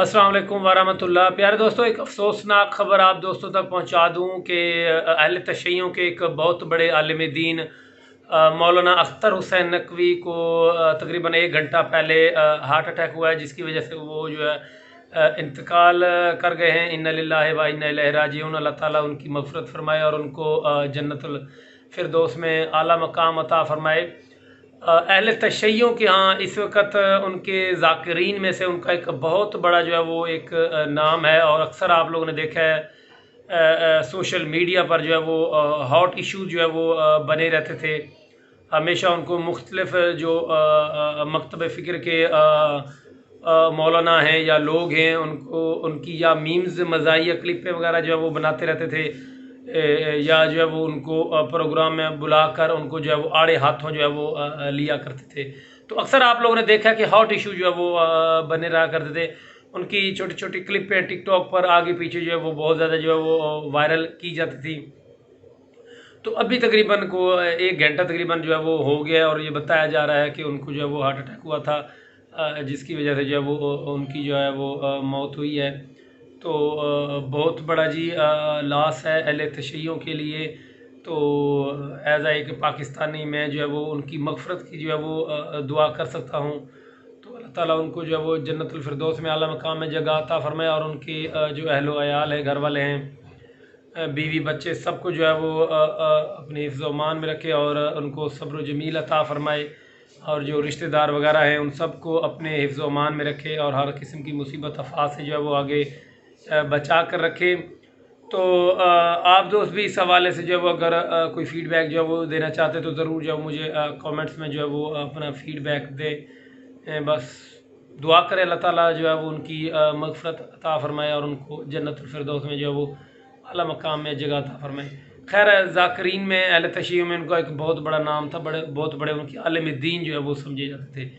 अस्सलाम वालेकुम वरहमतुल्लाह। प्यारे दोस्तों, एक अफसोसनाक ख़बर आप दोस्तों तक पहुंचा दूं कि अहले तशय्युं के एक बहुत बड़े आलिम दीन मौलाना अख्तर हुसैन नकवी को तकरीबन 1 घंटा पहले हार्ट अटैक हुआ है, जिसकी वजह से वो जो है इंतकाल कर गए हैं। इन्ना लिल्लाहि व इन्ना इलैहि राजिऊन। अल्लाह ताला उनकी मग़फ़िरत फ़रमाए और उनको जन्नतुल फ़िरदौस में आला मकाम अता फ़रमाए। अहले तशय्युं के यहाँ इस वक्त उनके ज़ाकिरीन में से उनका एक बहुत बड़ा जो है वो एक नाम है, और अक्सर आप लोगों ने देखा है सोशल मीडिया पर जो है वो हॉट इशू जो है वो बने रहते थे। हमेशा उनको मुख्तलिफ जो मकतब फ़िक्र के मौलाना हैं या लोग हैं, उनको उनकी या मीम्स मज़ाहिया क्लिपें वगैरह जो है वो बनाते रहते थे, या जो है वो उनको प्रोग्राम में बुलाकर उनको जो है वो आड़े हाथों जो है वो लिया करते थे। तो अक्सर आप लोगों ने देखा कि हॉट इशू जो है वो बने रहा करते थे। उनकी छोटी छोटी क्लिपें टिकटॉक पर आगे पीछे जो है वो बहुत ज़्यादा जो है वो वायरल की जाती थी। तो अभी तकरीबन को 1 घंटा तकरीबन जो है वो हो गया, और ये बताया जा रहा है कि उनको जो है वो हार्ट अटैक हुआ था, जिसकी वजह से जो है वो उनकी जो है वो मौत हुई है। तो बहुत बड़ा जी लॉस है अहले तशय्युं के लिए। तो एज़ एक पाकिस्तानी मैं जो है वो उनकी मग़फ़िरत की जो है वो दुआ कर सकता हूँ। तो अल्लाह ताला उनको जो है वो जन्नतुल फ़िरदौस में आला मकाम में जगह अता फ़रमाए, और उनके जो अहलो अयाल है, घर वाले हैं, बीवी बच्चे, सबको जो है वो अपने हिफ्ज़ व अमान में रखे और उनको सब्र जमील अता फ़रमाए, और जो रिश्तेदार वगैरह हैं उन सबको अपने हिफ्ज़ व अमान में रखे, और हर किस्म की मुसीबत आफ़ात से जो है वो आगे बचा कर रखे। तो आप दोस्त भी इस हवाले से जो है वो अगर कोई फ़ीडबैक जो है वो देना चाहते तो ज़रूर जो है मुझे कमेंट्स में जो है वो अपना फ़ीडबैक दें। बस दुआ करें अल्लाह ताला जो है वो उनकी मग़फ़िरत अता फ़रमाए और उनको जन्नतुल फ़िरदौस में जो है वो आला मकाम में जगह अता फ़रमाए। खैर, ज़ाकिरीन में अहले तशय्युं में उनका एक बहुत बड़ा नाम था, बहुत बड़े उनके आलिम दीन जो है वो समझे जाते थे।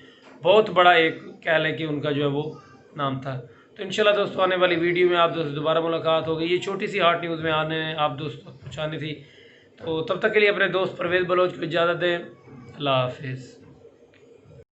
बहुत बड़ा एक कह लें कि उनका जो है वो नाम था। तो इंशाल्लाह दोस्तों, आने वाली वीडियो में आप दोस्तों दोबारा मुलाकात होगी। ये छोटी सी हॉट न्यूज़ में आने आप दोस्तों तक पहुँचानी थी। तो तब तक के लिए अपने दोस्त परवेज़ बलोच को इजाज़त दें। अल्लाह हाफ़िज़।